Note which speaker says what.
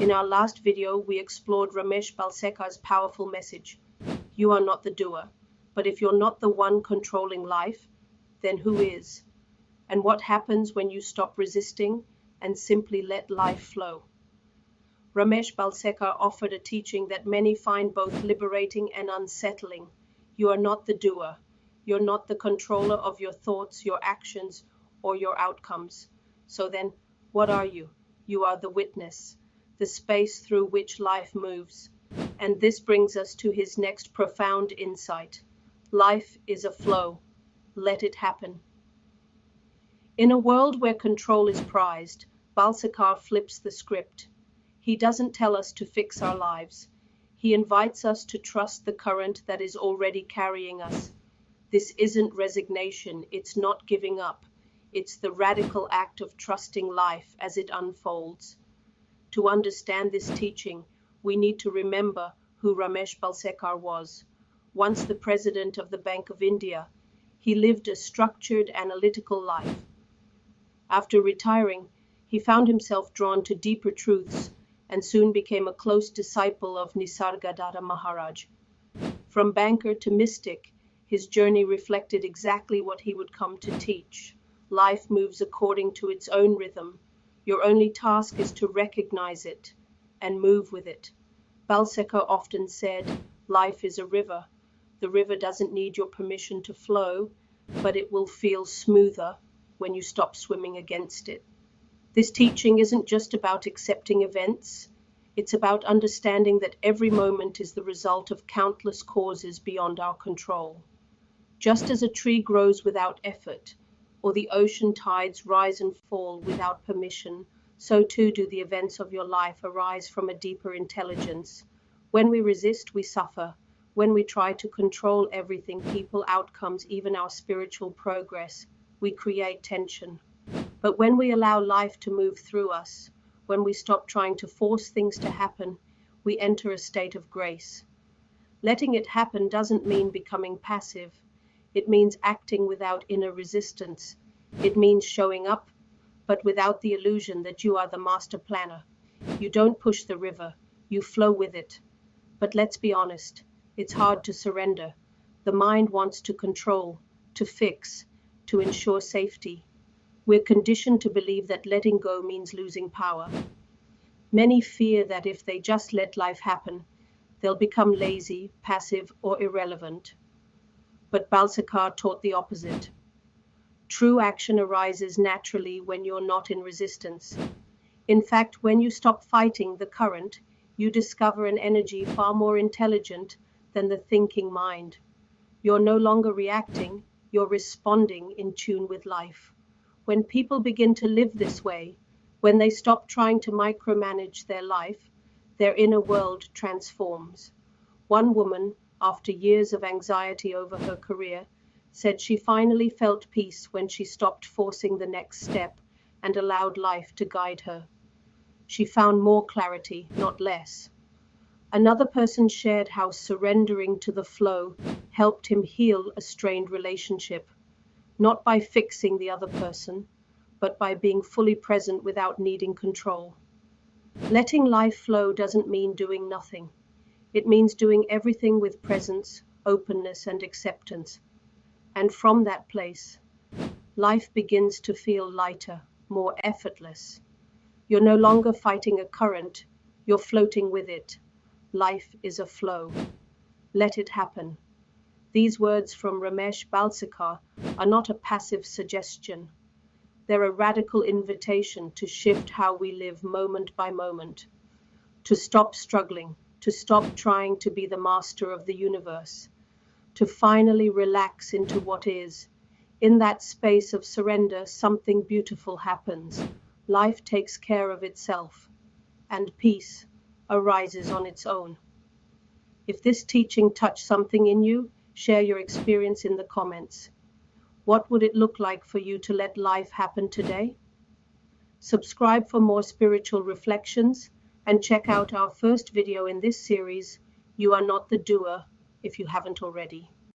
Speaker 1: In our last video, we explored Ramesh Balsekar's powerful message. You are not the doer, but if you're not the one controlling life, then who is? And what happens when you stop resisting and simply let life flow? Ramesh Balsekar offered a teaching that many find both liberating and unsettling. You are not the doer. You're not the controller of your thoughts, your actions, or your outcomes. So then, what are you? You are the witness, the space through which life moves. And this brings us to his next profound insight. Life is a flow. Let it happen. In a world where control is prized, Balsekar flips the script. He doesn't tell us to fix our lives. He invites us to trust the current that is already carrying us. This isn't resignation, it's not giving up. It's the radical act of trusting life as it unfolds. To understand this teaching, we need to remember who Ramesh Balsekar was. Once the president of the Bank of India, he lived a structured, analytical life. After retiring, he found himself drawn to deeper truths and soon became a close disciple of Nisargadatta Maharaj. From banker to mystic, his journey reflected exactly what he would come to teach. Life moves according to its own rhythm. Your only task is to recognize it and move with it. Balsekar often said, life is a river. The river doesn't need your permission to flow, but it will feel smoother when you stop swimming against it. This teaching isn't just about accepting events. It's about understanding that every moment is the result of countless causes beyond our control. Just as a tree grows without effort, or the ocean tides rise and fall without permission, so too do the events of your life arise from a deeper intelligence. When we resist, we suffer. When we try to control everything, people, outcomes, even our spiritual progress, we create tension. But when we allow life to move through us, when we stop trying to force things to happen, we enter a state of grace. Letting it happen doesn't mean becoming passive. It means acting without inner resistance. It means showing up, but without the illusion that you are the master planner. You don't push the river, you flow with it. But let's be honest, it's hard to surrender. The mind wants to control, to fix, to ensure safety. We're conditioned to believe that letting go means losing power. Many fear that if they just let life happen, they'll become lazy, passive, or irrelevant. But Balsekar taught the opposite. True action arises naturally when you're not in resistance. In fact, when you stop fighting the current, you discover an energy far more intelligent than the thinking mind. You're no longer reacting, you're responding in tune with life. When people begin to live this way, when they stop trying to micromanage their life, their inner world transforms. One woman, after years of anxiety over her career, said she finally felt peace when she stopped forcing the next step and allowed life to guide her. She found more clarity, not less. Another person shared how surrendering to the flow helped him heal a strained relationship, not by fixing the other person, but by being fully present without needing control. Letting life flow doesn't mean doing nothing. It means doing everything with presence, openness, and acceptance. And from that place, life begins to feel lighter, more effortless. You're no longer fighting a current, you're floating with it. Life is a flow. Let it happen. These words from Ramesh Balsekar are not a passive suggestion. They're a radical invitation to shift how we live moment by moment, to stop struggling, to stop trying to be the master of the universe, to finally relax into what is. In that space of surrender, something beautiful happens. Life takes care of itself, and peace arises on its own. If this teaching touched something in you, share your experience in the comments. What would it look like for you to let life happen today? Subscribe for more spiritual reflections, and check out our first video in this series, You Are Not the Doer, if you haven't already.